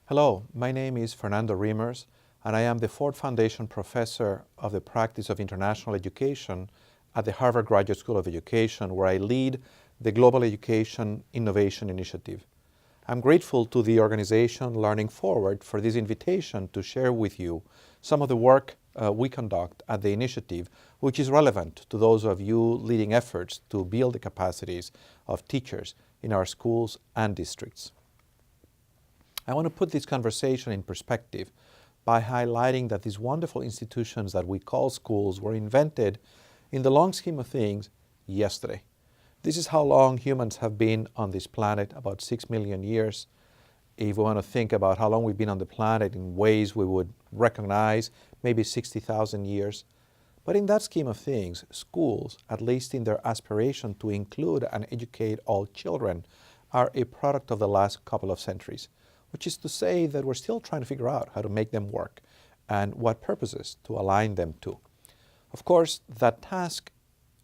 Hello, my name is Fernando Reimers, and I am the Ford Foundation Professor of the Practice of International Education at the Harvard Graduate School of Education, where I lead the Global Education Innovation Initiative. I'm grateful to the organization Learning Forward for this invitation to share with you some of the work we conduct at the initiative, which is relevant to those of you leading efforts to build the capacities of teachers in our schools and districts. I want to put this conversation in perspective by highlighting that these wonderful institutions that we call schools were invented, in the long scheme of things, yesterday. This is how long humans have been on this planet, about 6 million years. If we want to think about how long we've been on the planet in ways we would recognize, maybe 60,000 years. But in that scheme of things, schools, at least in their aspiration to include and educate all children, are a product of the last couple of centuries, which is to say that we're still trying to figure out how to make them work and what purposes to align them to. Of course, that task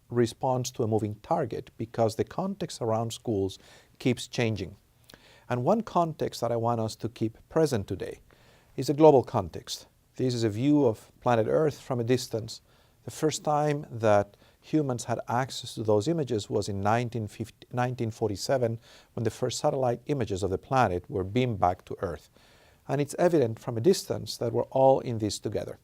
responds to a moving target because the context around schools keeps changing. And one context that I want us to keep present today is a global context. This is a view of planet Earth from a distance. The first time that humans had access to those images was in 1947, when the first satellite images of the planet were beamed back to Earth. And it's evident from a distance that we're all in this together.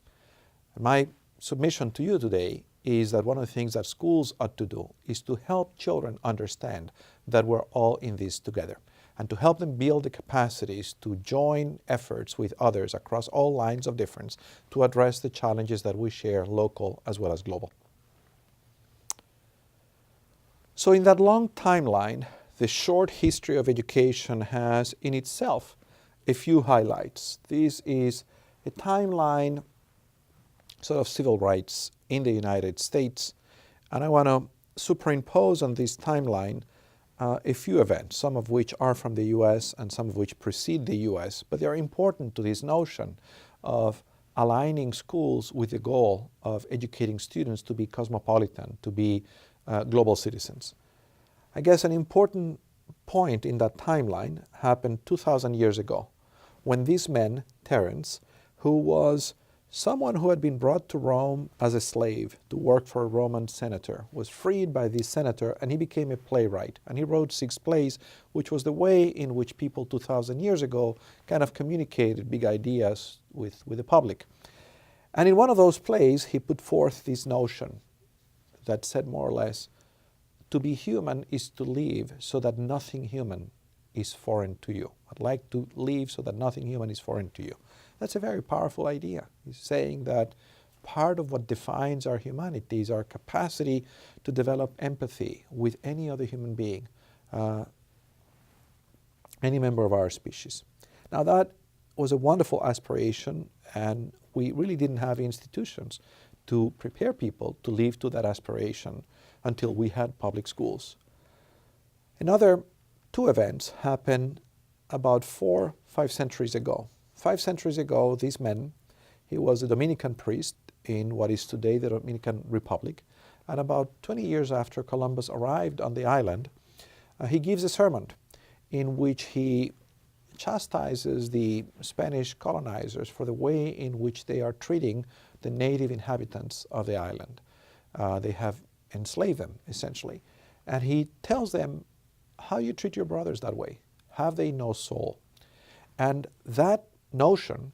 My submission to you today is that one of the things that schools ought to do is to help children understand that we're all in this together, and to help them build the capacities to join efforts with others across all lines of difference to address the challenges that we share, local as well as global. So in that long timeline, the short history of education has in itself a few highlights. This is a timeline sort of civil rights in the United States, and I want to superimpose on this timeline a few events, some of which are from the US and some of which precede the US, but they are important to this notion of aligning schools with the goal of educating students to be cosmopolitan, to be global citizens. I guess an important point in that timeline happened 2,000 years ago, when this man, Terence, who was someone who had been brought to Rome as a slave to work for a Roman senator, was freed by this senator, and he became a playwright. And he wrote 6 plays, which was the way in which people 2,000 years ago kind of communicated big ideas with the public. And in one of those plays, he put forth this notion that said more or less, to be human is to live so that nothing human is foreign to you. I'd like to live so that nothing human is foreign to you. That's a very powerful idea. He's saying that part of what defines our humanity is our capacity to develop empathy with any other human being, any member of our species. Now that was a wonderful aspiration, and we really didn't have institutions to prepare people to live to that aspiration until we had public schools. Another 2 events happened about 4-5 centuries ago. 5 centuries ago, this man, he was a Dominican priest in what is today the Dominican Republic, and about 20 years after Columbus arrived on the island, he gives a sermon in which he chastises the Spanish colonizers for the way in which they are treating the native inhabitants of the island. They have enslaved them, essentially. And he tells them, how you treat your brothers that way? Have they no soul? And that notion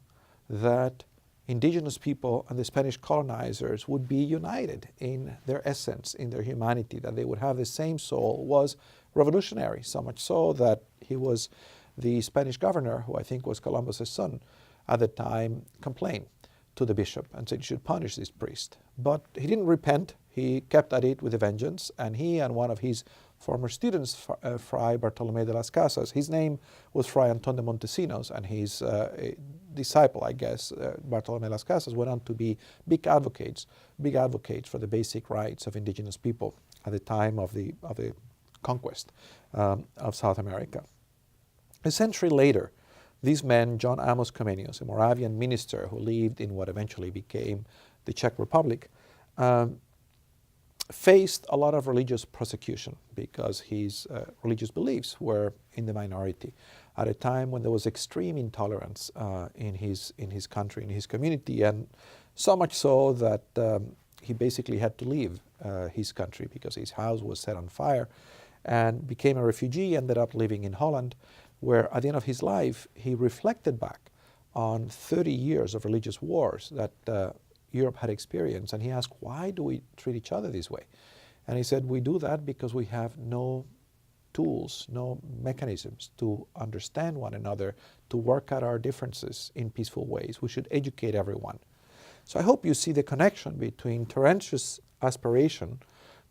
that indigenous people and the Spanish colonizers would be united in their essence, in their humanity, that they would have the same soul, was revolutionary, so much so that he was the Spanish governor, who I think was Columbus's son at the time, complained to the bishop and said, you should punish this priest. But he didn't repent. He kept at it with a vengeance, and he and one of his former students, Fray Bartolomé de las Casas, his name was Fray Antón de Montesinos, and his disciple, I guess, Bartolomé de las Casas, went on to be big advocates for the basic rights of indigenous people at the time of the conquest of South America. A century later, this man, John Amos Comenius, a Moravian minister who lived in what eventually became the Czech Republic, faced a lot of religious persecution because his religious beliefs were in the minority. at a time when there was extreme intolerance in his country, in his community, and so much so that he basically had to leave his country because his house was set on fire, and became a refugee, ended up living in Holland, where at the end of his life he reflected back on 30 years of religious wars that Europe had experienced, and he asked, why do we treat each other this way? And he said, we do that because we have no tools, no mechanisms to understand one another, to work out our differences in peaceful ways. We should educate everyone. So I hope you see the connection between Terence's aspiration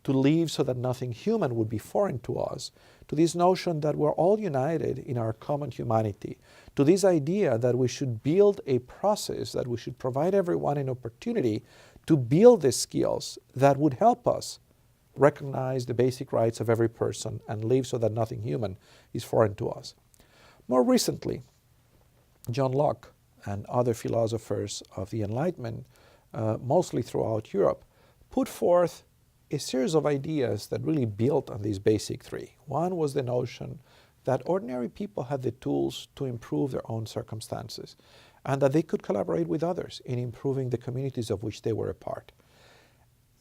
to live so that nothing human would be foreign to us, to this notion that we're all united in our common humanity, to this idea that we should build a process, that we should provide everyone an opportunity to build the skills that would help us recognize the basic rights of every person and live so that nothing human is foreign to us. More recently, John Locke and other philosophers of the Enlightenment, mostly throughout Europe, put forth a series of ideas that really built on these basic three. One was the notion that ordinary people had the tools to improve their own circumstances, and that they could collaborate with others in improving the communities of which they were a part.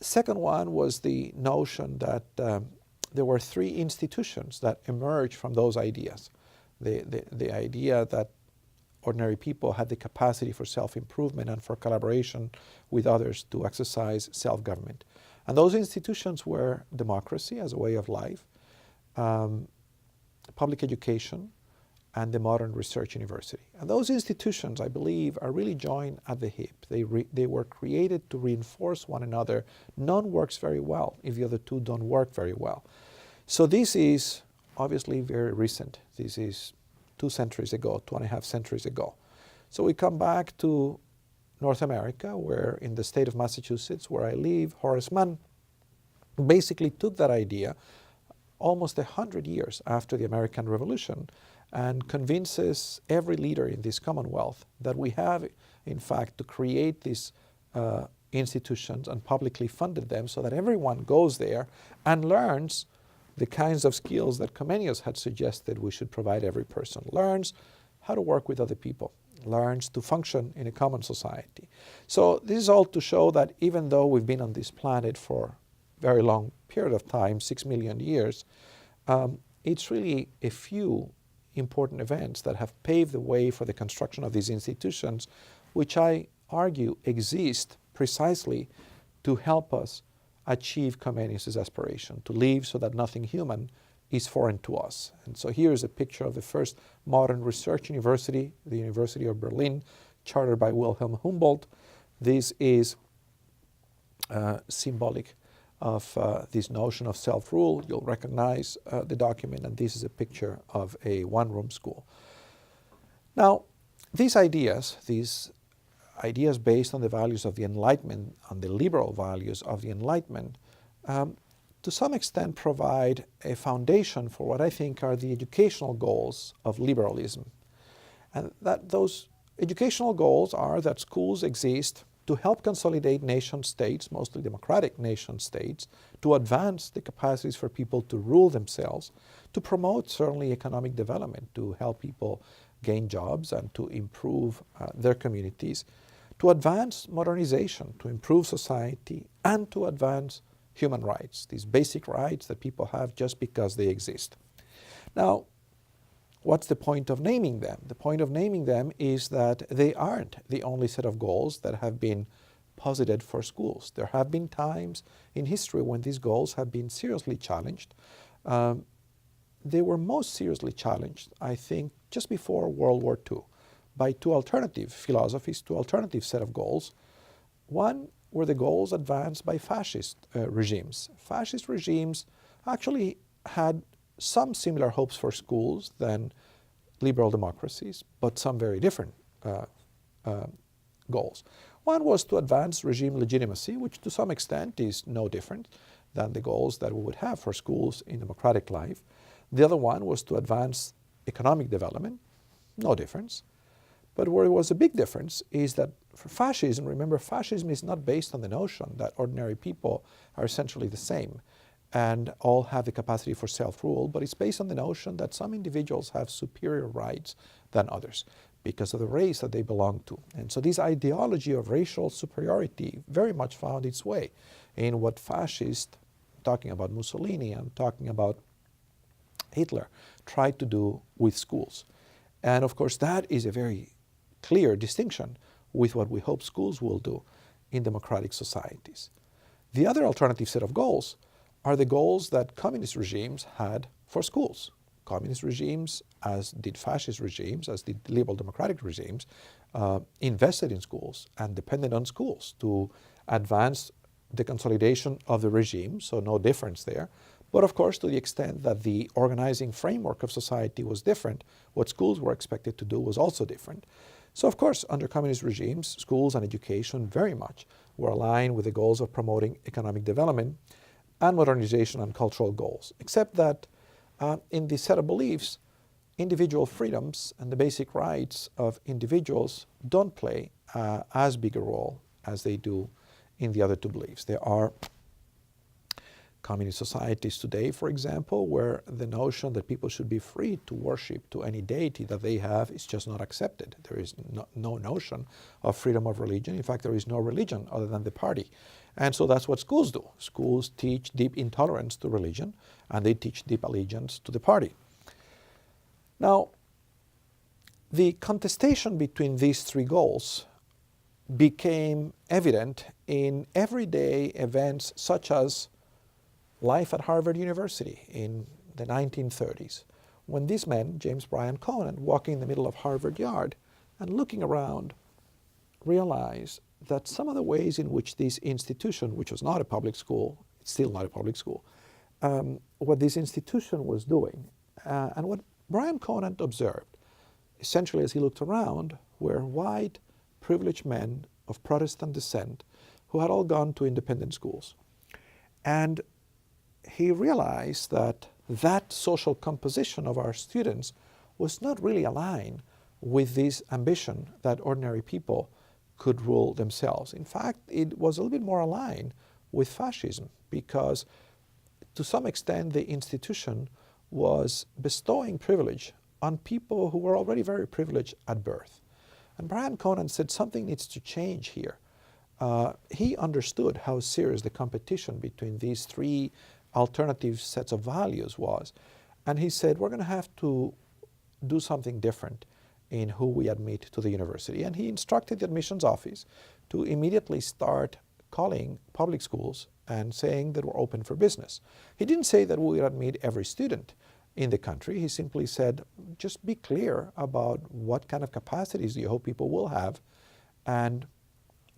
Second one was the notion that there were three institutions that emerged from those ideas. The idea that ordinary people had the capacity for self-improvement and for collaboration with others to exercise self-government. And those institutions were democracy as a way of life, public education, and the modern research university. And those institutions, I believe, are really joined at the hip. They were created to reinforce one another. None works very well if the other two don't work very well. So this is obviously very recent. This is 2 centuries ago, 2.5 centuries ago. So we come back to North America, where in the state of Massachusetts, where I live, Horace Mann basically took that idea almost 100 years after the American Revolution and convinces every leader in this Commonwealth that we have, in fact, to create these institutions and publicly funded them so that everyone goes there and learns the kinds of skills that Comenius had suggested we should provide every person, learns how to work with other people, learns to function in a common society. So this is all to show that even though we've been on this planet for a very long period of time, 6 million years, it's really a few important events that have paved the way for the construction of these institutions, which I argue exist precisely to help us achieve Comenius' aspiration, to live so that nothing human is foreign to us. And so here is a picture of the first modern research university, the University of Berlin, chartered by Wilhelm Humboldt. This is symbolic of this notion of self-rule. You'll recognize the document, and this is a picture of a one-room school. Now, these ideas based on the values of the Enlightenment, on the liberal values of the Enlightenment, to some extent provide a foundation for what I think are the educational goals of liberalism. And that those educational goals are that schools exist to help consolidate nation states, mostly democratic nation states, to advance the capacities for people to rule themselves, to promote certainly economic development, to help people gain jobs and to improve their communities, to advance modernization, to improve society, and to advance human rights, these basic rights that people have just because they exist. Now, what's the point of naming them? The point of naming them is that they aren't the only set of goals that have been posited for schools. There have been times in history when these goals have been seriously challenged. They were most seriously challenged, I think, just before World War II by two alternative philosophies, two alternative set of goals. One were the goals advanced by fascist regimes. Fascist regimes actually had some similar hopes for schools than liberal democracies, but some very different goals. One was to advance regime legitimacy, which to some extent is no different than the goals that we would have for schools in democratic life. The other one was to advance economic development, no difference. But where there was a big difference is that for fascism, remember, fascism is not based on the notion that ordinary people are essentially the same. and all have the capacity for self-rule, but it's based on the notion that some individuals have superior rights than others because of the race that they belong to. And so this ideology of racial superiority very much found its way in what fascists, talking about Mussolini and talking about Hitler, tried to do with schools. And of course that is a very clear distinction with what we hope schools will do in democratic societies. The other alternative set of goals are the goals that communist regimes had for schools. Communist regimes, as did fascist regimes, as did liberal democratic regimes, invested in schools and depended on schools to advance the consolidation of the regime, so no difference there. But of course, to the extent that the organizing framework of society was different, what schools were expected to do was also different. So of course, under communist regimes, schools and education very much were aligned with the goals of promoting economic development and modernization and cultural goals, except that in this set of beliefs, individual freedoms and the basic rights of individuals don't play as big a role as they do in the other two beliefs. There are communist societies today, for example, where the notion that people should be free to worship to any deity that they have is just not accepted. There is no notion of freedom of religion. In fact, there is no religion other than the party. And so that's what schools do. Schools teach deep intolerance to religion, and they teach deep allegiance to the party. Now, the contestation between these three goals became evident in everyday events such as life at Harvard University in the 1930s, when these men, James Bryan Conant, walking in the middle of Harvard Yard and looking around, realized that some of the ways in which this institution, which was not a public school, it's still not a public school, what this institution was doing, and what Bryan Conant observed, essentially as he looked around, were white, privileged men of Protestant descent who had all gone to independent schools. And he realized that that social composition of our students was not really aligned with this ambition that ordinary people could rule themselves. In fact, it was a little bit more aligned with fascism because to some extent the institution was bestowing privilege on people who were already very privileged at birth. And Bryan Conant said something needs to change here. He understood how serious the competition between these three alternative sets of values was. And he said, we're going to have to do something different in who we admit to the university. And he instructed the admissions office to immediately start calling public schools and saying that we're open for business. He didn't say that we would admit every student in the country. He simply said, just be clear about what kind of capacities you hope people will have and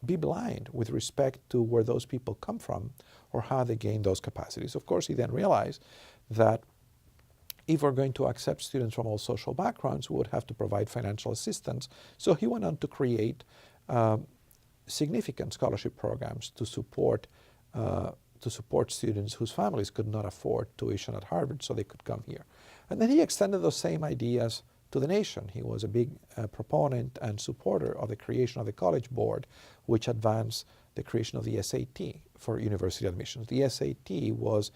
be blind with respect to where those people come from or how they gain those capacities. Of course, he then realized that if we're going to accept students from all social backgrounds, we would have to provide financial assistance. So he went on to create significant scholarship programs to support students whose families could not afford tuition at Harvard, so they could come here. And then he extended those same ideas to the nation. He was a big proponent and supporter of the creation of the College Board, which advanced the creation of the SAT for university admissions. The SAT was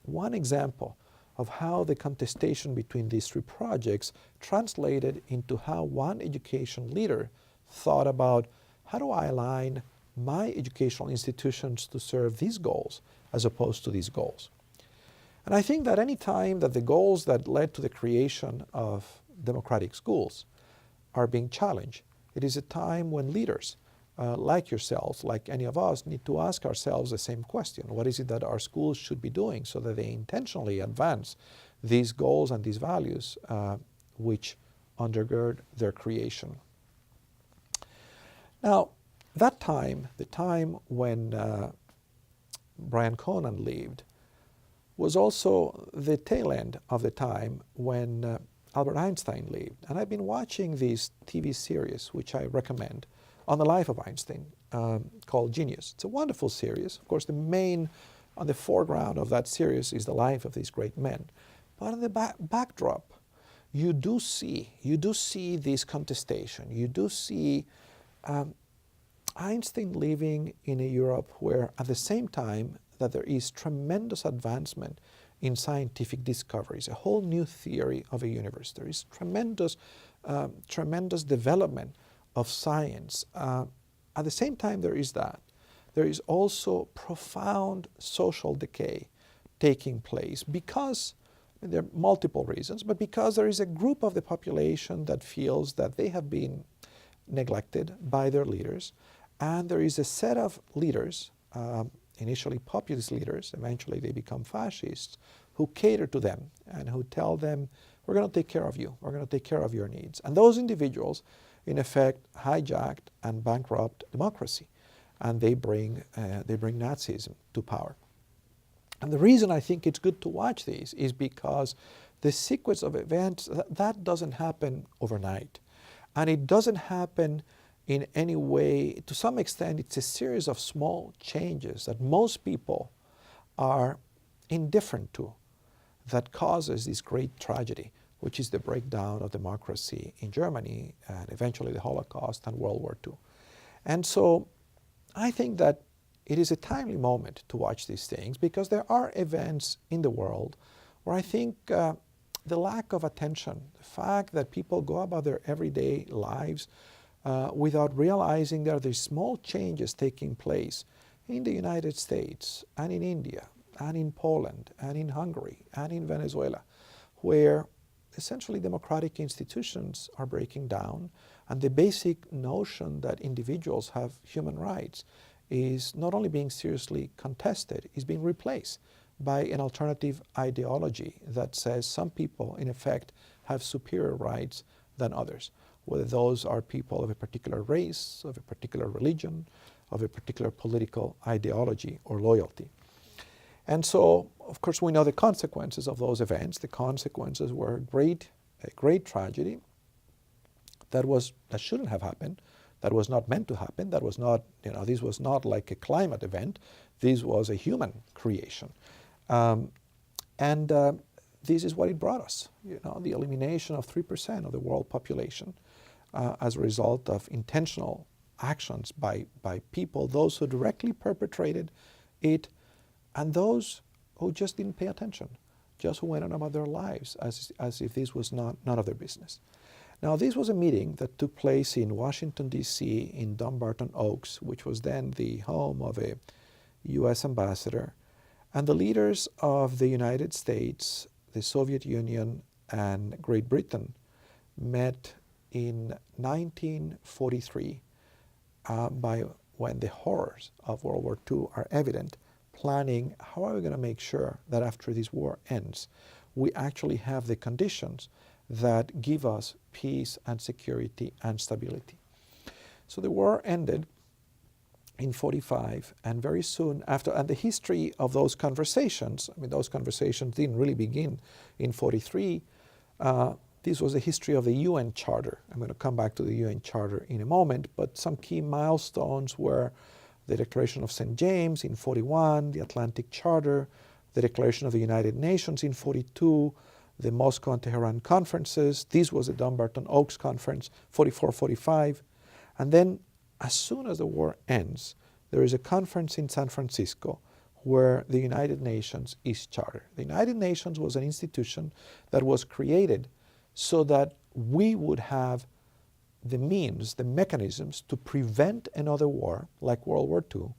one example of how the contestation between these three projects translated into how one education leader thought about how do I align my educational institutions to serve these goals as opposed to these goals. And I think that any time that the goals that led to the creation of democratic schools are being challenged, it is a time when leaders like yourselves, like any of us, need to ask ourselves the same question. What is it that our schools should be doing so that they intentionally advance these goals and these values which undergird their creation? Now, that time, the time when Bryan Conant lived, was also the tail end of the time when Albert Einstein lived. And I've been watching this TV series, which I recommend, on the life of Einstein, called Genius. It's a wonderful series. Of course, on the foreground of that series is the life of these great men. But on the backdrop, you do see this contestation. You do see Einstein living in a Europe where at the same time that there is tremendous advancement in scientific discoveries, a whole new theory of a universe. There is tremendous development of science. At the same time there is that, there is also profound social decay taking place because, there are multiple reasons, but because there is a group of the population that feels that they have been neglected by their leaders, and there is a set of leaders, initially populist leaders, eventually they become fascists, who cater to them and who tell them, we're going to take care of you, we're going to take care of your needs. And those individuals, in effect, hijacked and bankrupt democracy, and they bring Nazism to power. And the reason I think it's good to watch these is because the sequence of events, that doesn't happen overnight. And it doesn't happen in any way, to some extent, it's a series of small changes that most people are indifferent to that causes this great tragedy, which is the breakdown of democracy in Germany and eventually the Holocaust and World War II. And so I think that it is a timely moment to watch these things because there are events in the world where I think the lack of attention, the fact that people go about their everyday lives without realizing there are these small changes taking place in the United States and in India and in Poland and in Hungary and in Venezuela, where essentially democratic institutions are breaking down and the basic notion that individuals have human rights is not only being seriously contested, is being replaced by an alternative ideology that says some people, in effect, have superior rights than others, whether those are people of a particular race, of a particular religion, of a particular political ideology or loyalty. And so, of course, we know the consequences of those events. The consequences were a great tragedy that shouldn't have happened, that was not meant to happen, that was not, this was not like a climate event, this was a human creation. This is what it brought us, the elimination of 3% of the world population as a result of intentional actions by people, those who directly perpetrated it, and those who just didn't pay attention, just who went on about their lives as if this was none of their business. Now, this was a meeting that took place in Washington, D.C., in Dumbarton Oaks, which was then the home of a U.S. ambassador. And the leaders of the United States, the Soviet Union, and Great Britain met in 1943 by when the horrors of World War II are evident, planning how are we going to make sure that after this war ends, we actually have the conditions that give us peace and security and stability. So the war ended in 1945, and very soon after, and the history of those conversations, those conversations didn't really begin in 1943. This was the history of the UN Charter. I'm going to come back to the UN Charter in a moment, but some key milestones were the Declaration of St. James in 1941, the Atlantic Charter, the Declaration of the United Nations in 1942, the Moscow and Tehran conferences. This was the Dumbarton Oaks Conference, 1944-1945. And then, as soon as the war ends, there is a conference in San Francisco where the United Nations is chartered. The United Nations was an institution that was created so that we would have the means, the mechanisms to prevent another war like World War II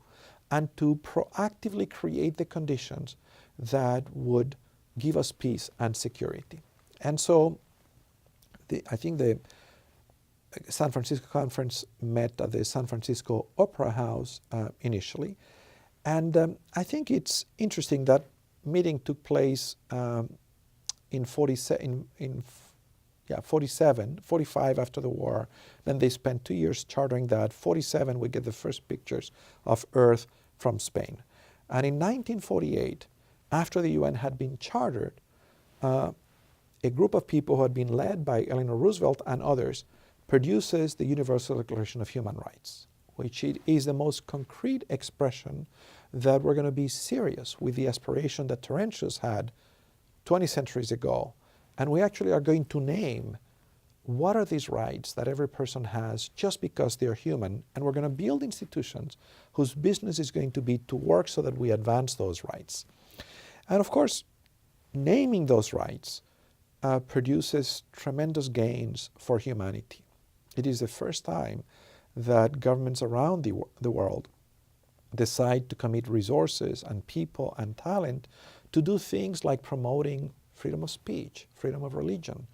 and to proactively create the conditions that would give us peace and security. And so I think the San Francisco conference met at the San Francisco Opera House initially. And I think it's interesting that meeting took place in 45 after the war. Then they spent 2 years chartering that. 47, we get the first pictures of Earth from Spain. And in 1948, after the UN had been chartered, a group of people who had been led by Eleanor Roosevelt and others produces the Universal Declaration of Human Rights, which is the most concrete expression that we're going to be serious with the aspiration that Terentius had 20 centuries ago. And we actually are going to name what are these rights that every person has just because they're human, and we're going to build institutions whose business is going to be to work so that we advance those rights. And of course, naming those rights produces tremendous gains for humanity. It is the first time that governments around the world decide to commit resources and people and talent to do things like promoting freedom of speech, freedom of religion,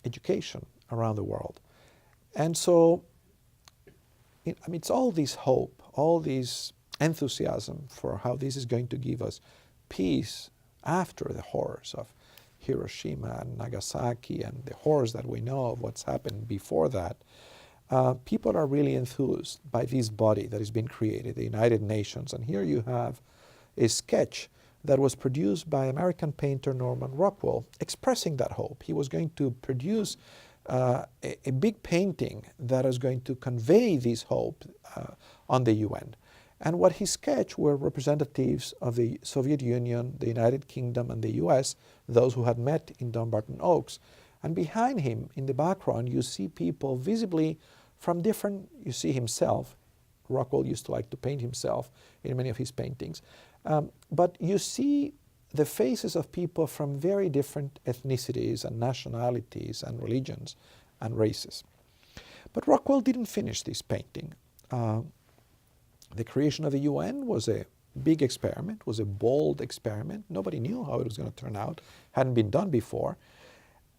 education around the world. And so, it's all this hope, all this enthusiasm for how this is going to give us peace after the horrors of Hiroshima and Nagasaki and the horrors that we know of what's happened before that. People are really enthused by this body that has been created, the United Nations. And here you have a sketch that was produced by American painter Norman Rockwell expressing that hope. He was going to produce a big painting that is going to convey this hope on the UN. And what he sketched were representatives of the Soviet Union, the United Kingdom, and the US, those who had met in Dumbarton Oaks. And behind him, in the background, you see people visibly from different, you see himself. Rockwell used to like to paint himself in many of his paintings. But you see the faces of people from very different ethnicities and nationalities and religions and races. But Rockwell didn't finish this painting. The creation of the UN was a big experiment, was a bold experiment. Nobody knew how it was going to turn out, hadn't been done before.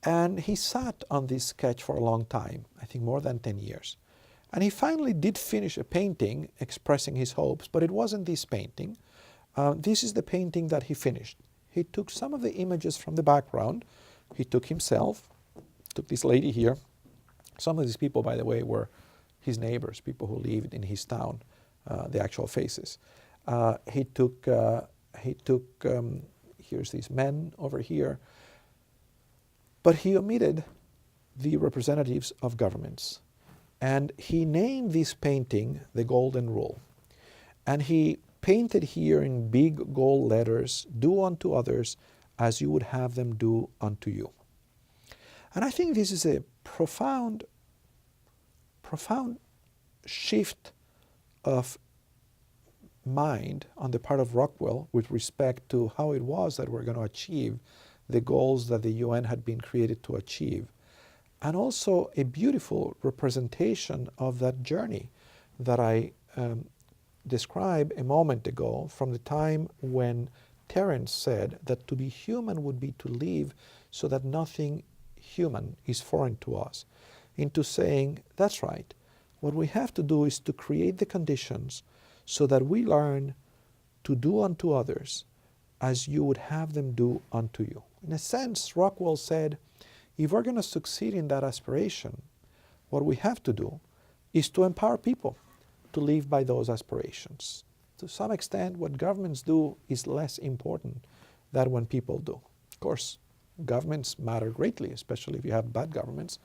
And he sat on this sketch for a long time, I think more than 10 years. And he finally did finish a painting expressing his hopes, but it wasn't this painting. This is the painting that he finished. He took some of the images from the background. He took himself, took this lady here. Some of these people, by the way, were his neighbors, people who lived in his town, the actual faces. He took here's these men over here. But he omitted the representatives of governments. And he named this painting the Golden Rule. And he painted here in big gold letters, "Do unto others as you would have them do unto you." And I think this is a profound shift of mind on the part of Rockwell with respect to how it was that we're going to achieve the goals that the UN had been created to achieve. And also a beautiful representation of that journey that I described a moment ago, from the time when Terence said that to be human would be to live so that nothing human is foreign to us, into saying, that's right, what we have to do is to create the conditions so that we learn to do unto others as you would have them do unto you. In a sense, Rockwell said, if we're going to succeed in that aspiration, what we have to do is to empower people to live by those aspirations. To some extent, what governments do is less important than what people do. Of course, governments matter greatly, especially if you have bad governments.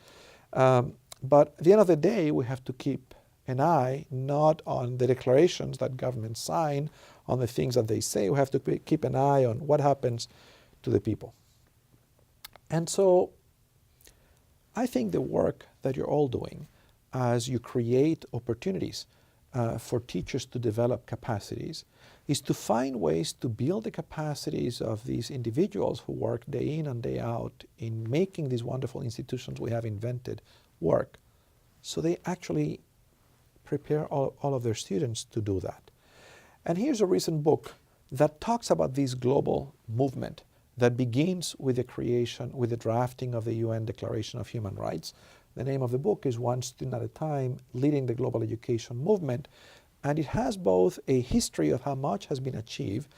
But at the end of the day, we have to keep an eye not on the declarations that governments sign, on the things that they say. We have to keep an eye on what happens to the people. And so I think the work that you're all doing as you create opportunities for teachers to develop capacities is to find ways to build the capacities of these individuals who work day in and day out in making these wonderful institutions we have invented work, so they actually prepare all of their students to do that. And here's a recent book that talks about this global movement that begins with the creation, with the drafting of the UN Declaration of Human Rights. The name of the book is One Student at a Time, Leading the Global Education Movement. And it has both a history of how much has been achieved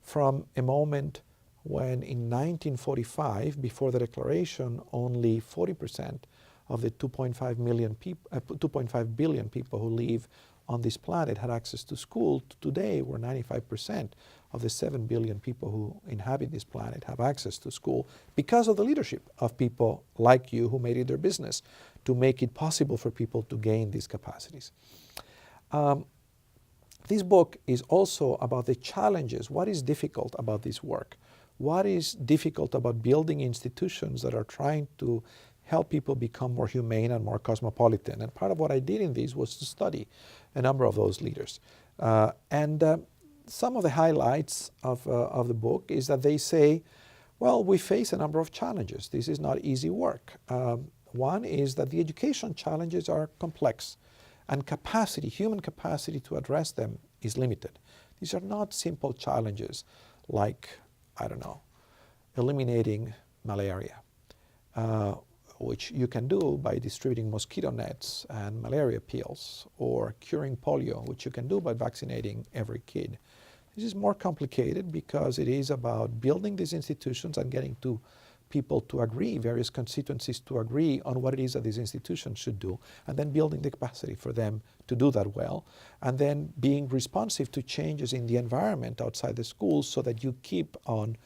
from a moment when in 1945, before the declaration, only 40% of the 2.5 billion people who live on this planet had access to school. Today, we're 95% of the 7 billion people who inhabit this planet have access to school because of the leadership of people like you who made it their business to make it possible for people to gain these capacities. This book is also about the challenges. What is difficult about this work? What is difficult about building institutions that are trying to help people become more humane and more cosmopolitan. And part of what I did in this was to study a number of those leaders. Some of the highlights of the book is that they say, well, we face a number of challenges. This is not easy work. One is that the education challenges are complex, and capacity, human capacity to address them is limited. These are not simple challenges like, I don't know, eliminating malaria, which you can do by distributing mosquito nets and malaria pills, or curing polio, which you can do by vaccinating every kid. This is more complicated because it is about building these institutions and getting to people to agree, various constituencies to agree on what it is that these institutions should do, and then building the capacity for them to do that well, and then being responsive to changes in the environment outside the schools so that you keep on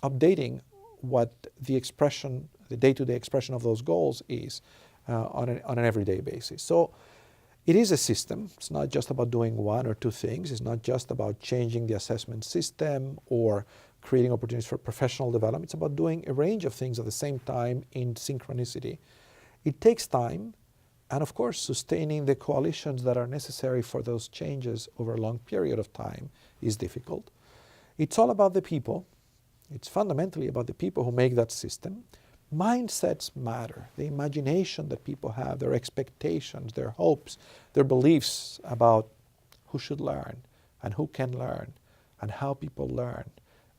updating what the expression, the day-to-day expression of those goals is on an everyday basis. So it is a system. It's not just about doing one or two things. It's not just about changing the assessment system or creating opportunities for professional development. It's about doing a range of things at the same time in synchronicity. It takes time, and of course, sustaining the coalitions that are necessary for those changes over a long period of time is difficult. It's all about the people. It's fundamentally about the people who make that system. Mindsets matter. The imagination that people have, their expectations, their hopes, their beliefs about who should learn and who can learn and how people learn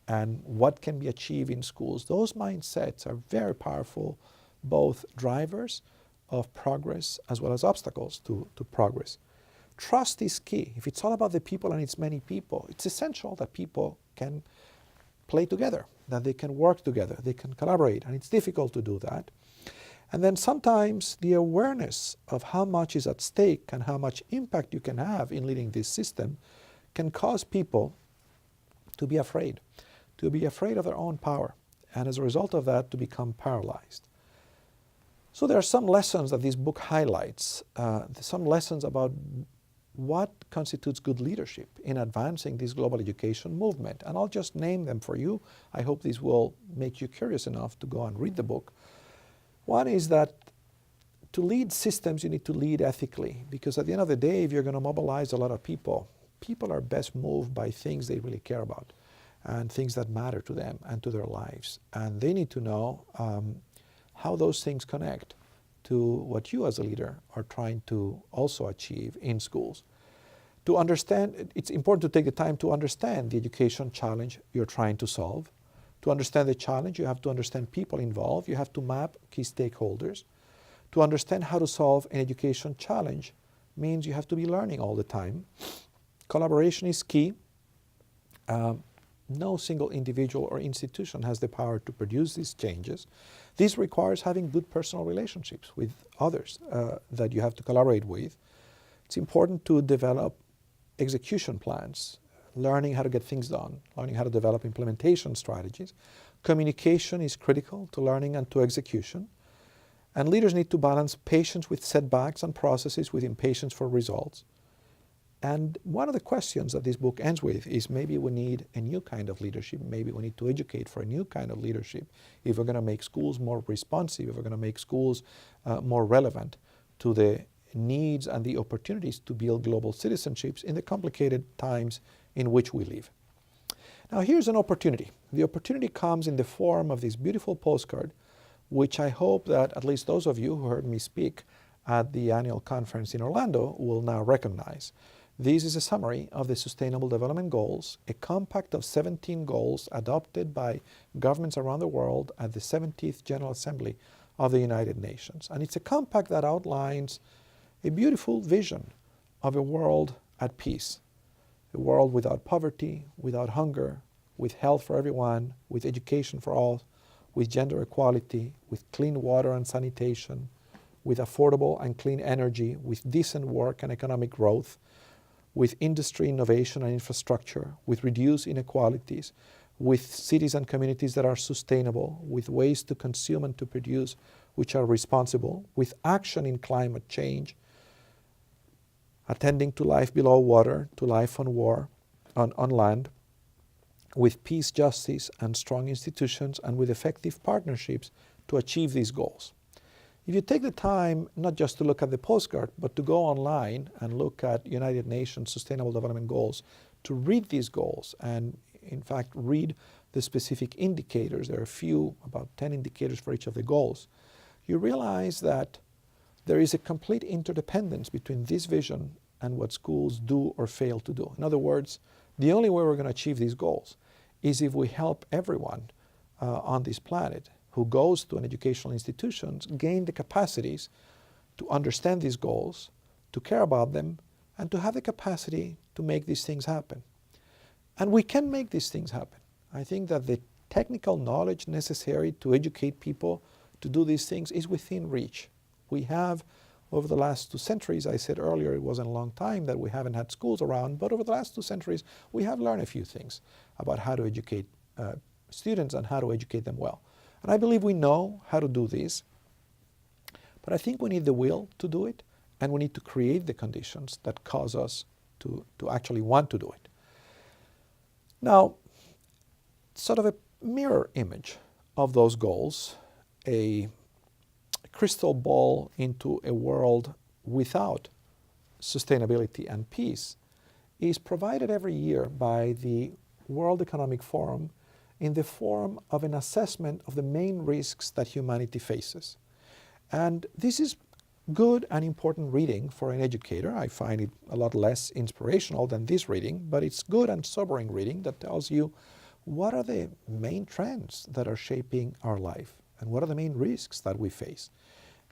and what can be achieved in schools. Those mindsets are very powerful, both drivers of progress as well as obstacles to progress. Trust is key. If it's all about the people and it's many people, it's essential that people can play together, that they can work together, they can collaborate, and it's difficult to do that. And then sometimes the awareness of how much is at stake and how much impact you can have in leading this system can cause people to be afraid of their own power, and as a result of that, to become paralyzed. So there are some lessons that this book highlights, some lessons about what constitutes good leadership in advancing this global education movement. And I'll just name them for you. I hope this will make you curious enough to go and read the book. One is that to lead systems, you need to lead ethically, because at the end of the day, if you're going to mobilize a lot of people, people are best moved by things they really care about and things that matter to them and to their lives. And they need to know how those things connect to what you as a leader are trying to also achieve in schools. To understand, it's important to take the time to understand the education challenge you're trying to solve. To understand the challenge, you have to understand people involved. You have to map key stakeholders. To understand how to solve an education challenge means you have to be learning all the time. Collaboration is key. No single individual or institution has the power to produce these changes. This requires having good personal relationships with others that you have to collaborate with. It's important to develop execution plans, learning how to get things done, learning how to develop implementation strategies. Communication is critical to learning and to execution. And leaders need to balance patience with setbacks and processes with impatience for results. And one of the questions that this book ends with is maybe we need a new kind of leadership. Maybe we need to educate for a new kind of leadership if we're going to make schools more responsive, if we're going to make schools more relevant to the needs and the opportunities to build global citizenships in the complicated times in which we live. Now here's an opportunity. The opportunity comes in the form of this beautiful postcard, which I hope that at least those of you who heard me speak at the annual conference in Orlando will now recognize. This is a summary of the Sustainable Development Goals, a compact of 17 goals adopted by governments around the world at the 70th General Assembly of the United Nations. And it's a compact that outlines a beautiful vision of a world at peace, a world without poverty, without hunger, with health for everyone, with education for all, with gender equality, with clean water and sanitation, with affordable and clean energy, with decent work and economic growth, with industry, innovation, and infrastructure, with reduced inequalities, with cities and communities that are sustainable, with ways to consume and to produce which are responsible, with action in climate change, attending to life below water, to life on land, with peace, justice, and strong institutions, and with effective partnerships to achieve these goals. If you take the time not just to look at the postcard, but to go online and look at United Nations Sustainable Development Goals, to read these goals and in fact read the specific indicators, there are a few, about 10 indicators for each of the goals, you realize that there is a complete interdependence between this vision and what schools do or fail to do. In other words, the only way we're going to achieve these goals is if we help everyone on this planet who goes to an educational institution gain the capacities to understand these goals, to care about them, and to have the capacity to make these things happen. And we can make these things happen. I think that the technical knowledge necessary to educate people to do these things is within reach. We have, over the last 2 centuries, I said earlier it wasn't a long time that we haven't had schools around, but over the last 2 centuries we have learned a few things about how to educate students and how to educate them well. And I believe we know how to do this, but I think we need the will to do it, and we need to create the conditions that cause us to actually want to do it. Now, sort of a mirror image of those goals, a crystal ball into a world without sustainability and peace, is provided every year by the World Economic Forum in the form of an assessment of the main risks that humanity faces. And this is good and important reading for an educator. I find it a lot less inspirational than this reading, but it's good and sobering reading that tells you what are the main trends that are shaping our life and what are the main risks that we face.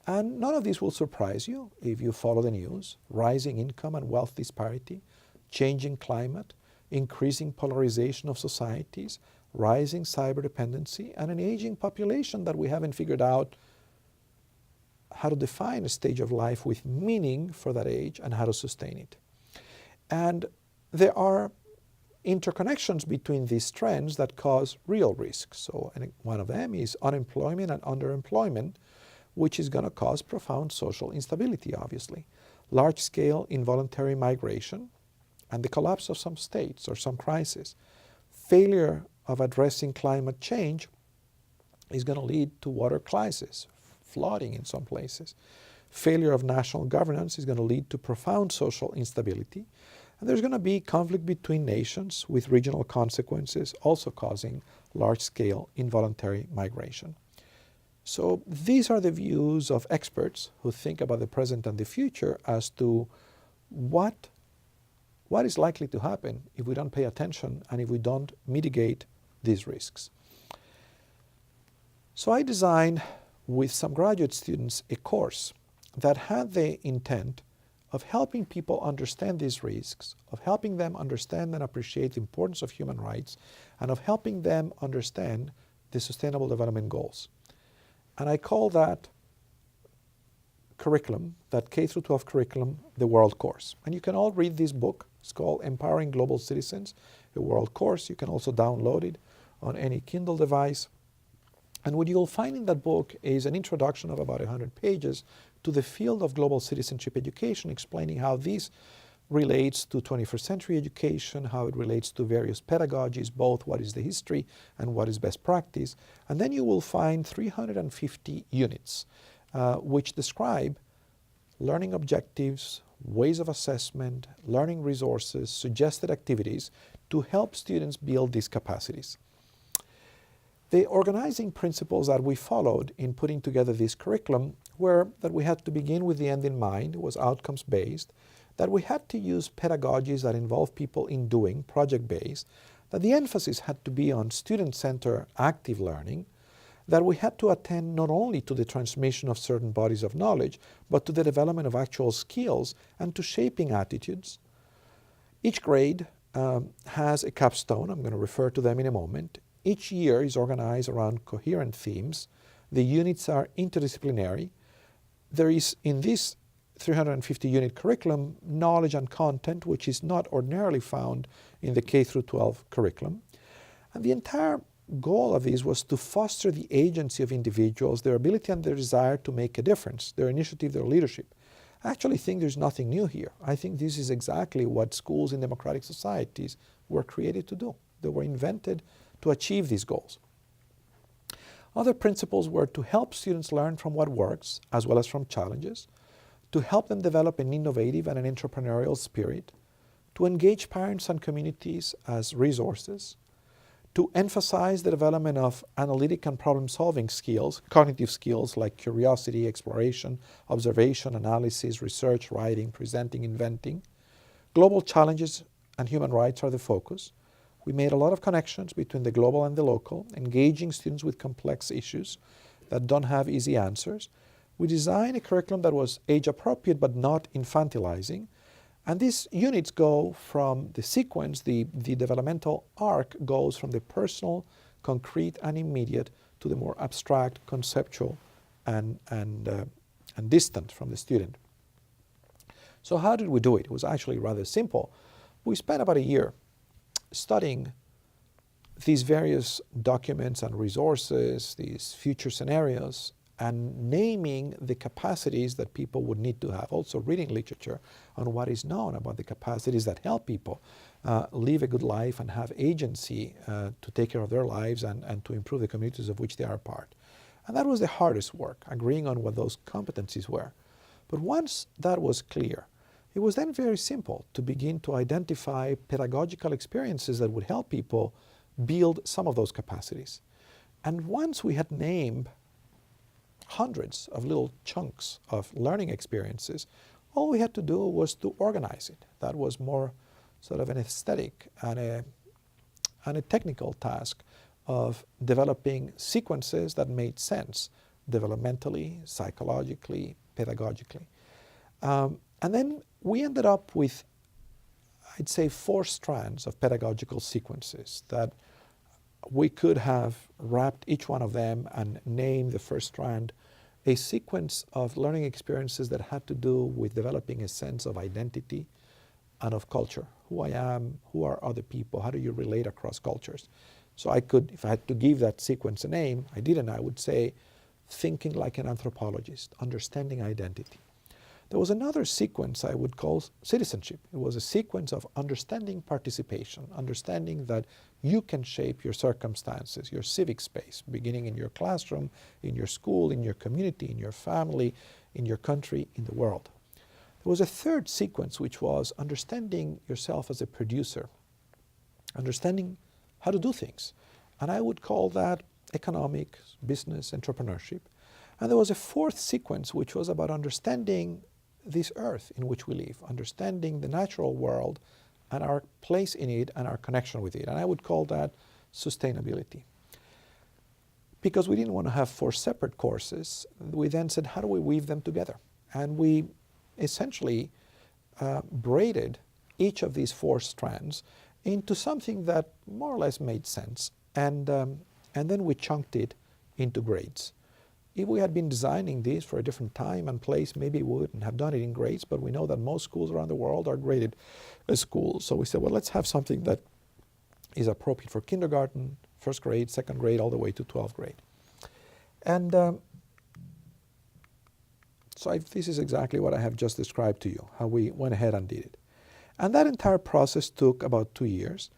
And none of this will surprise you if you follow the news: rising income and wealth disparity, changing climate, increasing polarization of societies, rising cyber dependency, and an aging population that we haven't figured out how to define a stage of life with meaning for that age and how to sustain it. And there are interconnections between these trends that cause real risks. So one of them is unemployment and underemployment, which is going to cause profound social instability, obviously. Large-scale involuntary migration and the collapse of some states or some crisis. Failure of addressing climate change is going to lead to water crisis, flooding in some places. Failure of national governance is going to lead to profound social instability. And there's going to be conflict between nations with regional consequences, also causing large-scale involuntary migration. So these are the views of experts who think about the present and the future as to what is likely to happen if we don't pay attention and if we don't mitigate these risks. So I designed with some graduate students a course that had the intent of helping people understand these risks, of helping them understand and appreciate the importance of human rights, and of helping them understand the Sustainable Development Goals. And I call that curriculum, that K-12 curriculum, the World Course. And you can all read this book. It's called Empowering Global Citizens, a World Course. You can also download it on any Kindle device. And what you'll find in that book is an introduction of about 100 pages to the field of global citizenship education, explaining how this relates to 21st century education, how it relates to various pedagogies, both what is the history and what is best practice. And then you will find 350 units which describe learning objectives, ways of assessment, learning resources, suggested activities to help students build these capacities. The organizing principles that we followed in putting together this curriculum were that we had to begin with the end in mind. It was outcomes-based, that we had to use pedagogies that involve people in doing, project-based, that the emphasis had to be on student-centered active learning, that we had to attend not only to the transmission of certain bodies of knowledge, but to the development of actual skills and to shaping attitudes. Each grade has a capstone. I'm going to refer to them in a moment. Each year is organized around coherent themes. The units are interdisciplinary. There is, in this 350-unit curriculum, knowledge and content, which is not ordinarily found in the K-12 curriculum. And the entire goal of this was to foster the agency of individuals, their ability and their desire to make a difference, their initiative, their leadership. I actually think there's nothing new here. I think this is exactly what schools in democratic societies were created to do. They were invented to achieve these goals. Other principles were to help students learn from what works as well as from challenges, to help them develop an innovative and an entrepreneurial spirit, to engage parents and communities as resources, to emphasize the development of analytic and problem-solving skills, cognitive skills like curiosity, exploration, observation, analysis, research, writing, presenting, inventing. Global challenges and human rights are the focus. We made a lot of connections between the global and the local, engaging students with complex issues that don't have easy answers. We designed a curriculum that was age-appropriate but not infantilizing. And these units go from the sequence, the developmental arc goes from the personal, concrete, and immediate to the more abstract, conceptual, and distant from the student. So how did we do it? It was actually rather simple. We spent about a year studying these various documents and resources, these future scenarios, and naming the capacities that people would need to have. Also reading literature on what is known about the capacities that help people live a good life and have agency to take care of their lives and to improve the communities of which they are a part. And that was the hardest work, agreeing on what those competencies were. But once that was clear, it was then very simple to begin to identify pedagogical experiences that would help people build some of those capacities. And once we had named hundreds of little chunks of learning experiences, all we had to do was to organize it. That was more sort of an aesthetic and a technical task of developing sequences that made sense developmentally, psychologically, pedagogically. And then we ended up with, I'd say, 4 strands of pedagogical sequences that we could have wrapped each one of them and named the first strand a sequence of learning experiences that had to do with developing a sense of identity and of culture. Who I am, who are other people, how do you relate across cultures? So I could, if I had to give that sequence a name, I would say thinking like an anthropologist, understanding identity. There was another sequence I would call citizenship. It was a sequence of understanding participation, understanding that you can shape your circumstances, your civic space, beginning in your classroom, in your school, in your community, in your family, in your country, in the world. There was a third sequence which was understanding yourself as a producer, understanding how to do things. And I would call that economic, business, entrepreneurship. And there was a fourth sequence which was about understanding this earth in which we live, understanding the natural world and our place in it and our connection with it. And I would call that sustainability. Because we didn't want to have 4 separate courses, we then said, how do we weave them together? And we essentially braided each of these 4 strands into something that more or less made sense. And then we chunked it into grades. If we had been designing these for a different time and place, maybe we wouldn't have done it in grades, but we know that most schools around the world are graded as schools. So we said, well, let's have something that is appropriate for kindergarten, 1st grade, 2nd grade, all the way to 12th grade. And this is exactly what I have just described to you, how we went ahead and did it. And that entire process took about 2 years.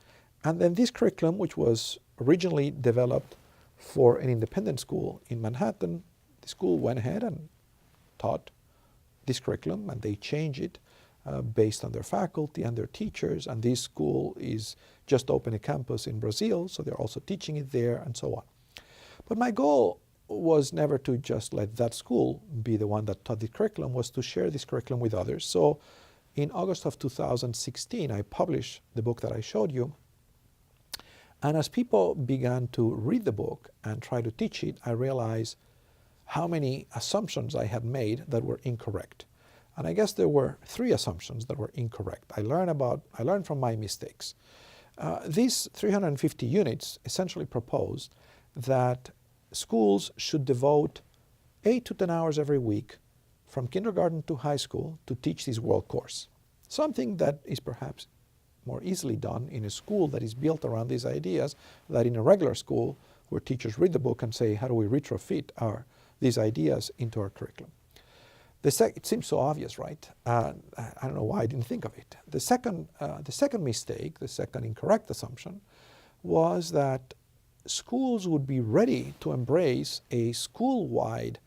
And then this curriculum, which was originally developed for an independent school in Manhattan, the school went ahead and taught this curriculum, and they changed it based on their faculty and their teachers. And this school is just opened a campus in Brazil, so they're also teaching it there and so on. But my goal was never to just let that school be the one that taught the curriculum, was to share this curriculum with others. So in August of 2016, I published the book that I showed you. And as people began to read the book and try to teach it, I realized how many assumptions I had made that were incorrect. And I guess there were 3 assumptions that were incorrect. I learned from my mistakes. These 350 units essentially proposed that schools should devote 8 to 10 hours every week from kindergarten to high school to teach this world course. Something that is perhaps more easily done in a school that is built around these ideas than in a regular school where teachers read the book and say, how do we retrofit these ideas into our curriculum? It seems so obvious, right? I don't know why I didn't think of it. The second mistake, the second incorrect assumption, was that schools would be ready to embrace a school-wide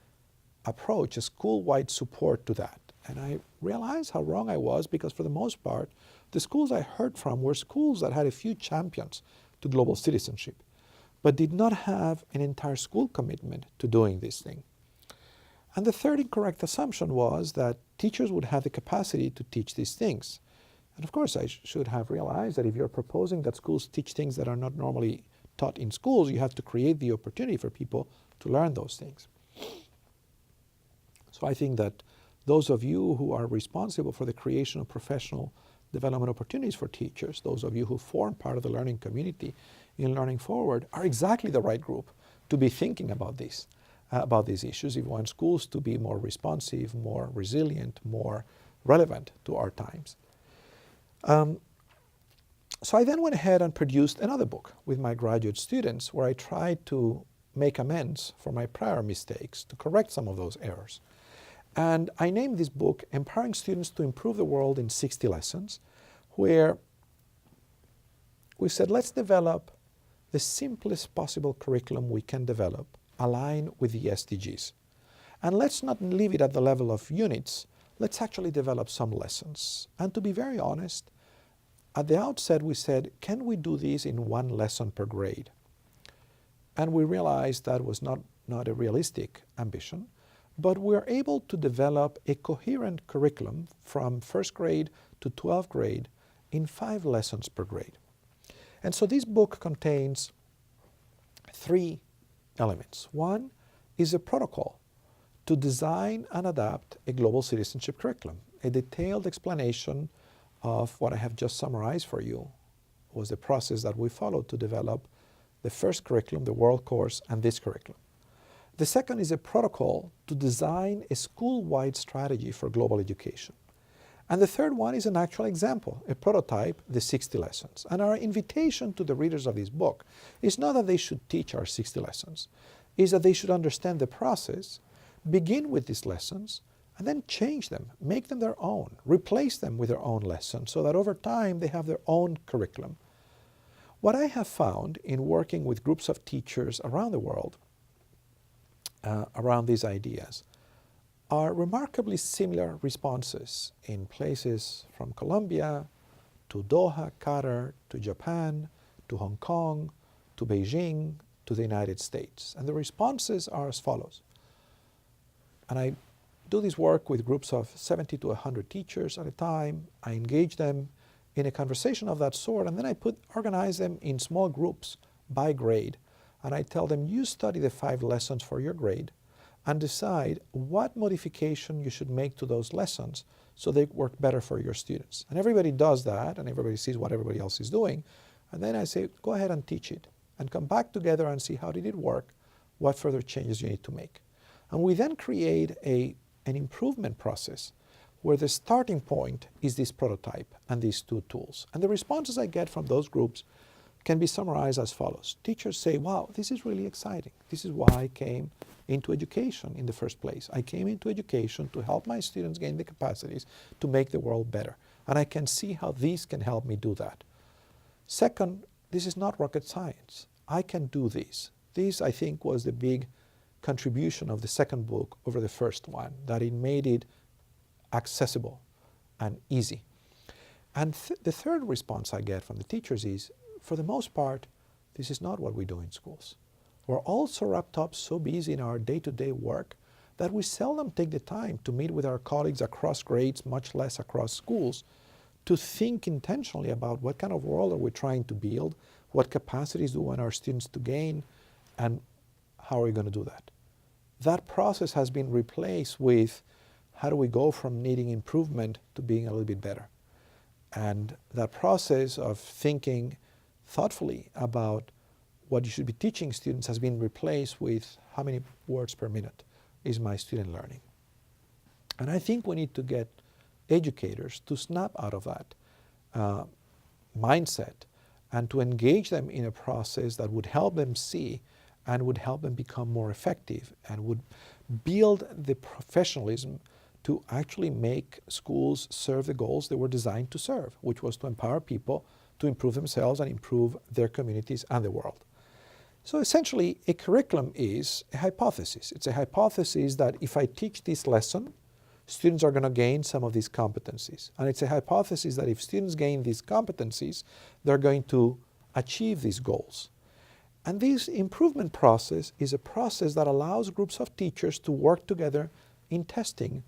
approach, a school-wide support to that. And I realized how wrong I was, because for the most part, the schools I heard from were schools that had a few champions to global citizenship, but did not have an entire school commitment to doing this thing. And the third incorrect assumption was that teachers would have the capacity to teach these things. And of course, I should have realized that if you're proposing that schools teach things that are not normally taught in schools, you have to create the opportunity for people to learn those things. So I think that those of you who are responsible for the creation of professional development opportunities for teachers, those of you who form part of the learning community in Learning Forward, are exactly the right group to be thinking about this, about these issues if you want schools to be more responsive, more resilient, more relevant to our times. So I then went ahead and produced another book with my graduate students where I tried to make amends for my prior mistakes, to correct some of those errors. And I named this book Empowering Students to Improve the World in 60 Lessons, where we said, let's develop the simplest possible curriculum we can develop, aligned with the SDGs. And let's not leave it at the level of units. Let's actually develop some lessons. And to be very honest, at the outset we said, can we do this in one lesson per grade? And we realized that was not a realistic ambition, but we were able to develop a coherent curriculum from first grade to 12th grade in 5 lessons per grade. And so this book contains 3 elements. One is a protocol to design and adapt a global citizenship curriculum. A detailed explanation of what I have just summarized for you was the process that we followed to develop the first curriculum, the world course, and this curriculum. The second is a protocol to design a school-wide strategy for global education. And the third one is an actual example, a prototype, the 60 lessons. And our invitation to the readers of this book is not that they should teach our 60 lessons, is that they should understand the process, begin with these lessons, and then change them, make them their own, replace them with their own lessons, so that over time they have their own curriculum. What I have found in working with groups of teachers around the world around these ideas are remarkably similar responses in places from Colombia to Doha, Qatar, to Japan, to Hong Kong, to Beijing, to the United States. And the responses are as follows. And I do this work with groups of 70 to 100 teachers at a time. I engage them in a conversation of that sort, and then I organize them in small groups by grade. And I tell them, you study the 5 lessons for your grade and decide what modification you should make to those lessons so they work better for your students. And everybody does that, and everybody sees what everybody else is doing. And then I say, go ahead and teach it, and come back together and see how did it work, what further changes you need to make. And we then create an improvement process where the starting point is this prototype and these 2 tools. And the responses I get from those groups can be summarized as follows. Teachers say, wow, this is really exciting. This is why I came into education in the first place. I came into education to help my students gain the capacities to make the world better. And I can see how these can help me do that. Second, this is not rocket science. I can do this. This, I think, was the big contribution of the second book over the first one, that it made it accessible and easy. And the third response I get from the teachers is, for the most part, this is not what we do in schools. We're all so wrapped up, so busy in our day-to-day work that we seldom take the time to meet with our colleagues across grades, much less across schools, to think intentionally about what kind of world are we trying to build, what capacities do we want our students to gain, and how are we going to do that. That process has been replaced with how do we go from needing improvement to being a little bit better. And that process of thinking thoughtfully about what you should be teaching students has been replaced with how many words per minute is my student learning. And I think we need to get educators to snap out of that mindset and to engage them in a process that would help them see and would help them become more effective and would build the professionalism to actually make schools serve the goals they were designed to serve, which was to empower people to improve themselves and improve their communities and the world. So essentially, a curriculum is a hypothesis. It's a hypothesis that if I teach this lesson, students are going to gain some of these competencies. And it's a hypothesis that if students gain these competencies, they're going to achieve these goals. And this improvement process is a process that allows groups of teachers to work together in testing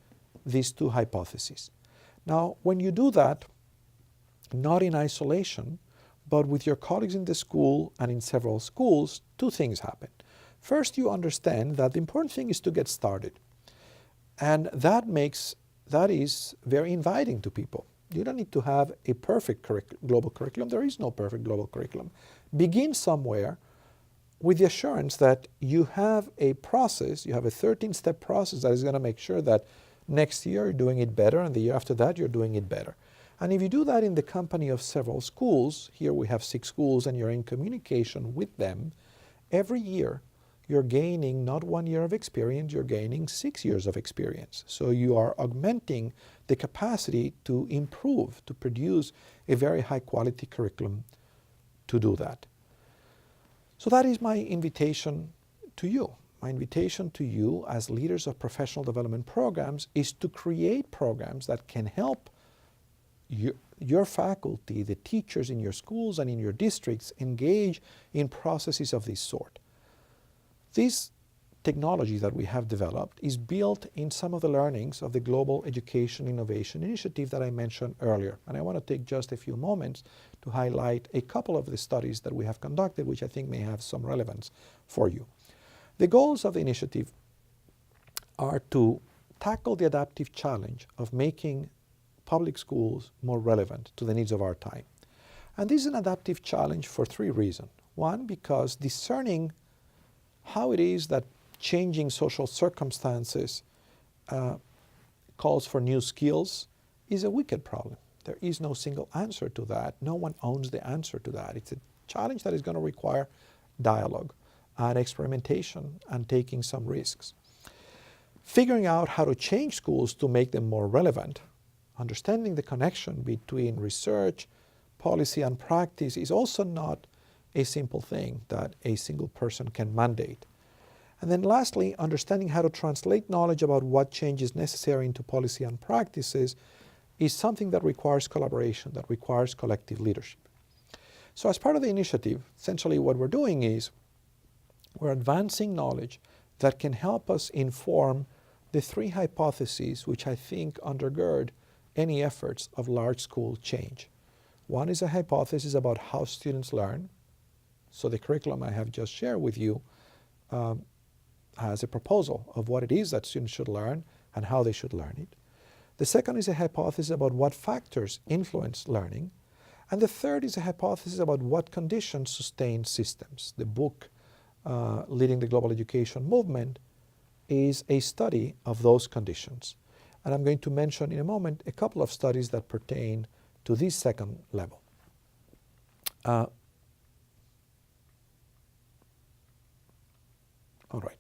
these two hypotheses. Now, when you do that, not in isolation, but with your colleagues in the school and in several schools, two things happen. First, you understand that the important thing is to get started. And that is very inviting to people. You don't need to have a perfect global curriculum. There is no perfect global curriculum. Begin somewhere with the assurance that you have a process, you have a 13-step process that is going to make sure that next year you're doing it better and the year after that you're doing it better. And if you do that in the company of several schools, here we have 6 schools and you're in communication with them, every year you're gaining not 1 year of experience, you're gaining 6 years of experience. So you are augmenting the capacity to improve, to produce a very high quality curriculum to do that. So that is my invitation to you. My invitation to you as leaders of professional development programs is to create programs that can help your faculty, the teachers in your schools and in your districts engage in processes of this sort. This technology that we have developed is built in some of the learnings of the Global Education Innovation Initiative that I mentioned earlier. And I want to take just a few moments to highlight a couple of the studies that we have conducted, which I think may have some relevance for you. The goals of the initiative are to tackle the adaptive challenge of making public schools more relevant to the needs of our time. And this is an adaptive challenge for 3 reasons. One, because discerning how it is that changing social circumstances calls for new skills is a wicked problem. There is no single answer to that. No one owns the answer to that. It's a challenge that is going to require dialogue and experimentation and taking some risks. Figuring out how to change schools to make them more relevant, understanding the connection between research, policy, and practice is also not a simple thing that a single person can mandate. And then lastly, understanding how to translate knowledge about what change is necessary into policy and practices is something that requires collaboration, that requires collective leadership. So as part of the initiative, essentially what we're doing is we're advancing knowledge that can help us inform the 3 hypotheses which I think undergird any efforts of large school change. One is a hypothesis about how students learn. So the curriculum I have just shared with you has a proposal of what it is that students should learn and how they should learn it. The second is a hypothesis about what factors influence learning. And the third is a hypothesis about what conditions sustain systems. The book, Leading the Global Education Movement, is a study of those conditions. And I'm going to mention in a moment a couple of studies that pertain to this second level. All right.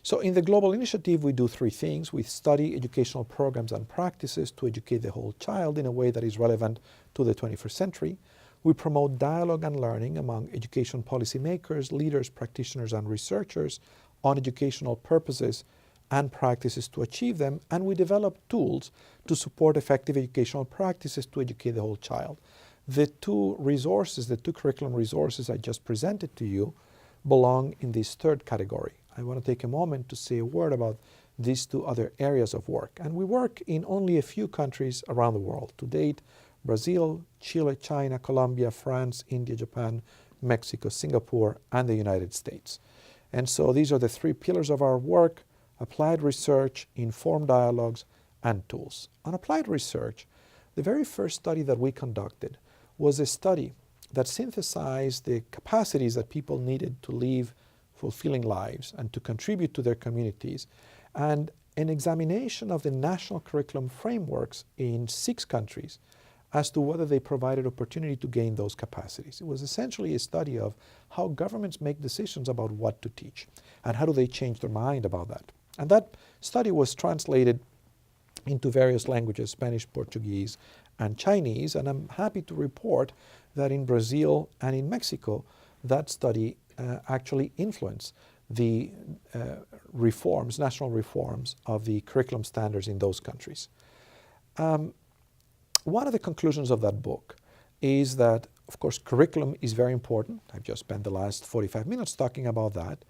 So in the global initiative, we do 3 things. We study educational programs and practices to educate the whole child in a way that is relevant to the 21st century. We promote dialogue and learning among education policymakers, leaders, practitioners, and researchers on educational purposes and practices to achieve them. And we develop tools to support effective educational practices to educate the whole child. The 2 resources, the 2 curriculum resources I just presented to you belong in this 3rd category. I want to take a moment to say a word about these 2 other areas of work. And we work in only a few countries around the world. To date, Brazil, Chile, China, Colombia, France, India, Japan, Mexico, Singapore, and the United States. And so these are the 3 pillars of our work: applied research, informed dialogues, and tools. On applied research, the very first study that we conducted was a study that synthesized the capacities that people needed to live fulfilling lives and to contribute to their communities, and an examination of the national curriculum frameworks in 6 countries as to whether they provided opportunity to gain those capacities. It was essentially a study of how governments make decisions about what to teach and how do they change their mind about that. And that study was translated into various languages, Spanish, Portuguese, and Chinese, and I'm happy to report that in Brazil and in Mexico, that study actually influence the reforms, national reforms of the curriculum standards in those countries. One of the conclusions of that book is that, of course, curriculum is very important. I've just spent the last 45 minutes talking about that.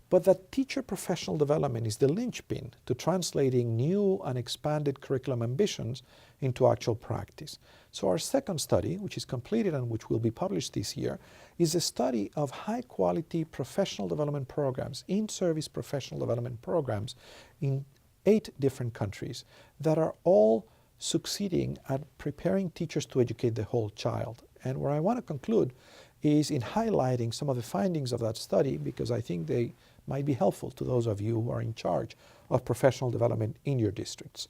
But that teacher professional development is the linchpin to translating new and expanded curriculum ambitions into actual practice. So our second study, which is completed and which will be published this year, is a study of high-quality professional development programs, in-service professional development programs in 8 different countries that are all succeeding at preparing teachers to educate the whole child. And where I want to conclude is in highlighting some of the findings of that study, because I think they might be helpful to those of you who are in charge of professional development in your districts.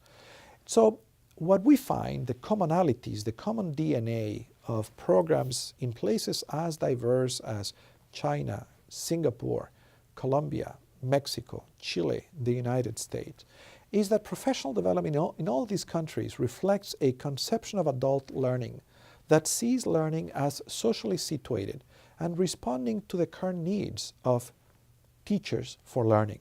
So what we find, the commonalities, the common DNA of programs in places as diverse as China, Singapore, Colombia, Mexico, Chile, the United States, is that professional development in all these countries reflects a conception of adult learning that sees learning as socially situated and responding to the current needs of teachers for learning.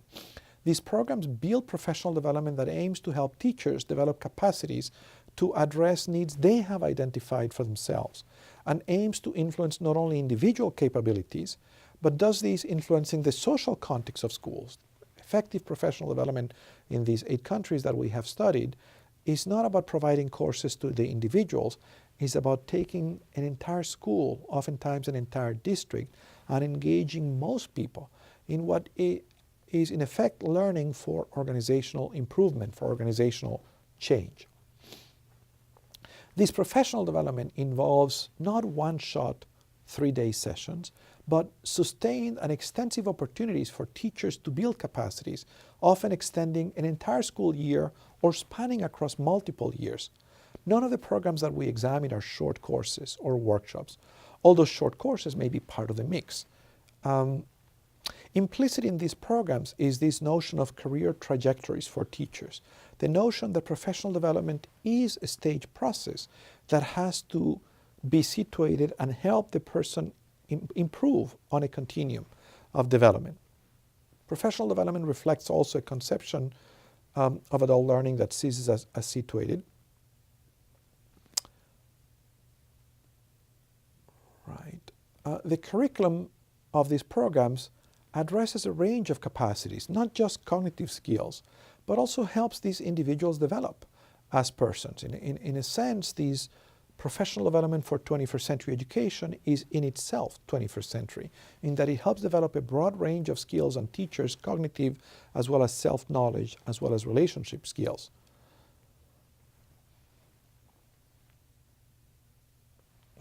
These programs build professional development that aims to help teachers develop capacities to address needs they have identified for themselves and aims to influence not only individual capabilities, but does these influencing the social context of schools. Effective professional development in these 8 countries that we have studied is not about providing courses to the individuals, it's about taking an entire school, oftentimes an entire district, and engaging most people in what is in effect learning for organizational improvement, for organizational change. This professional development involves not one-shot 3-day sessions, but sustained and extensive opportunities for teachers to build capacities, often extending an entire school year or spanning across multiple years. None of the programs that we examine are short courses or workshops, although short courses may be part of the mix. Implicit in these programs is this notion of career trajectories for teachers, the notion that professional development is a stage process that has to be situated and help the person improve on a continuum of development. Professional development reflects also a conception of adult learning that sees us as situated. Right. The curriculum of these programs addresses a range of capacities, not just cognitive skills, but also helps these individuals develop as persons. In a sense, these professional development for 21st century education is in itself 21st century, in that it helps develop a broad range of skills on teachers, cognitive as well as self-knowledge, as well as relationship skills.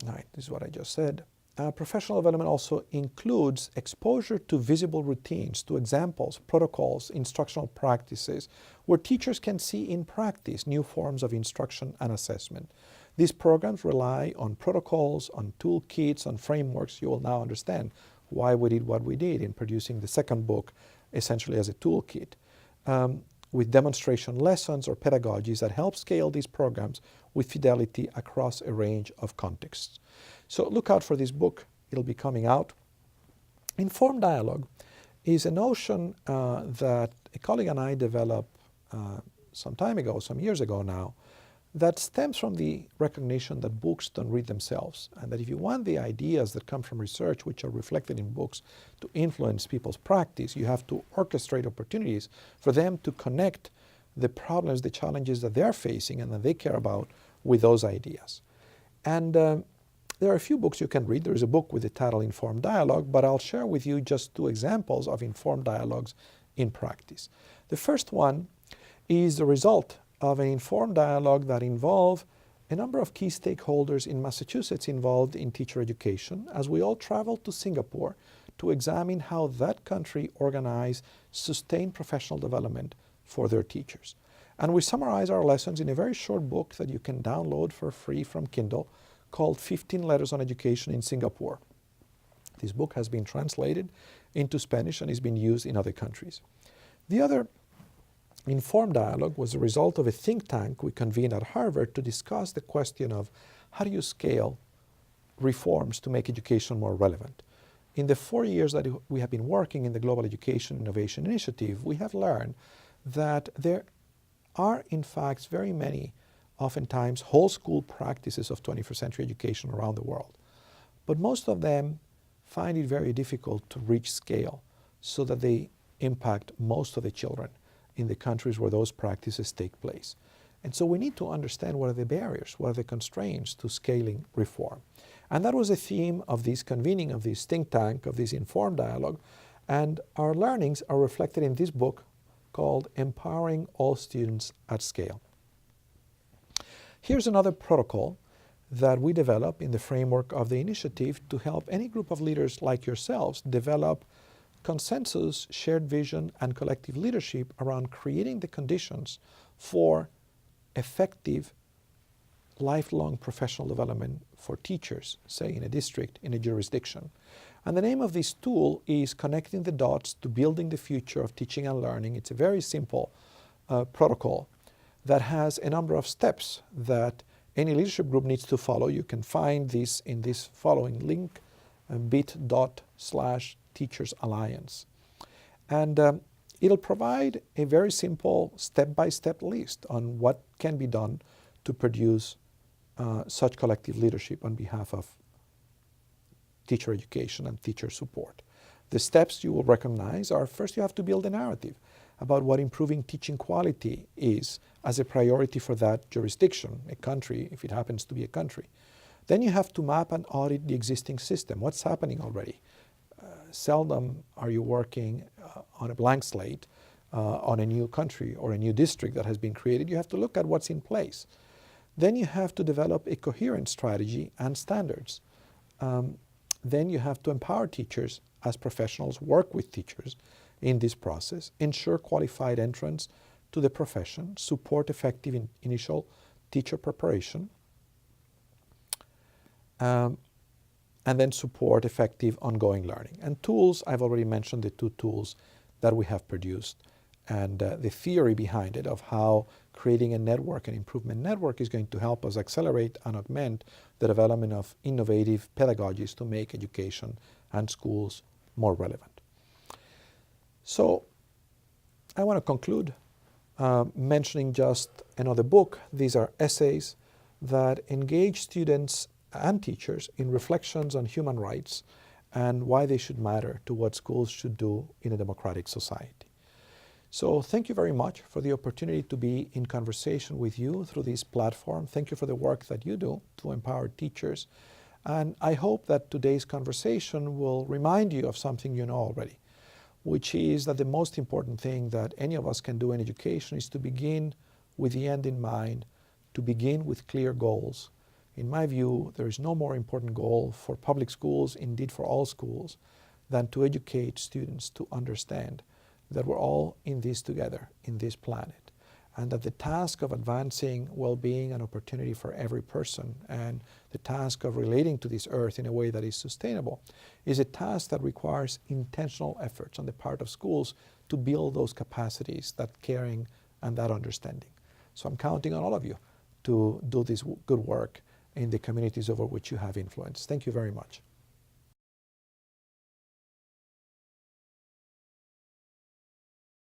All right, this is what I just said. Professional development also includes exposure to visible routines, to examples, protocols, instructional practices, where teachers can see in practice new forms of instruction and assessment. These programs rely on protocols, on toolkits, on frameworks. You will now understand why we did what we did in producing the second book essentially as a toolkit, with demonstration lessons or pedagogies that help scale these programs with fidelity across a range of contexts. So look out for this book. It'll be coming out. Informed dialogue is a notion that a colleague and I developed some time ago, some years ago now, that stems from the recognition that books don't read themselves, and that if you want the ideas that come from research, which are reflected in books, to influence people's practice, you have to orchestrate opportunities for them to connect the problems, the challenges that they're facing and that they care about with those ideas. And there are a few books you can read. There is a book with the title Informed Dialogue, but I'll share with you just 2 examples of informed dialogues in practice. The first one is the result of an informed dialogue that involved a number of key stakeholders in Massachusetts involved in teacher education, as we all traveled to Singapore to examine how that country organized sustained professional development for their teachers. And we summarize our lessons in a very short book that you can download for free from Kindle called 15 Letters on Education in Singapore. This book has been translated into Spanish and is being used in other countries. The other informed dialogue was a result of a think tank we convened at Harvard to discuss the question of how do you scale reforms to make education more relevant. in the 4 years that we have been working in the Global Education Innovation Initiative, we have learned that there are in fact very many, oftentimes whole school practices of 21st century education around the world. But most of them find it very difficult to reach scale so that they impact most of the children in the countries where those practices take place. And so we need to understand what are the barriers, what are the constraints to scaling reform. And that was the theme of this convening of this think tank, of this informed dialogue. And our learnings are reflected in this book called Empowering All Students at Scale. Here's another protocol that we develop in the framework of the initiative to help any group of leaders like yourselves develop consensus, shared vision, and collective leadership around creating the conditions for effective lifelong professional development for teachers, say in a district, in a jurisdiction. And the name of this tool is Connecting the Dots to Building the Future of Teaching and Learning. It's a very simple protocol that has a number of steps that any leadership group needs to follow. You can find this in this following link, bit./Teachers Alliance. And it'll provide a very simple step-by-step list on what can be done to produce such collective leadership on behalf of teacher education and teacher support. The steps you will recognize are, first you have to build a narrative about what improving teaching quality is as a priority for that jurisdiction, a country, if it happens to be a country. Then you have to map and audit the existing system. What's happening already? Seldom are you working on a blank slate on a new country or a new district that has been created. You have to look at what's in place. Then you have to develop a coherent strategy and standards. Then you have to empower teachers as professionals, work with teachers in this process, ensure qualified entrance to the profession, support effective initial teacher preparation, and then support effective ongoing learning. And tools, I've already mentioned the 2 tools that we have produced and the theory behind it of how creating a network, an improvement network, is going to help us accelerate and augment the development of innovative pedagogies to make education and schools more relevant. So I want to conclude mentioning just another book. These are essays that engage students and teachers in reflections on human rights and why they should matter to what schools should do in a democratic society. So thank you very much for the opportunity to be in conversation with you through this platform. Thank you for the work that you do to empower teachers. And I hope that today's conversation will remind you of something you know already, which is that the most important thing that any of us can do in education is to begin with the end in mind, to begin with clear goals. In my view, there is no more important goal for public schools, indeed for all schools, than to educate students to understand that we're all in this together, in this planet, and that the task of advancing well-being and opportunity for every person and the task of relating to this earth in a way that is sustainable is a task that requires intentional efforts on the part of schools to build those capacities, that caring and that understanding. So I'm counting on all of you to do this good work in the communities over which you have influence. Thank you very much.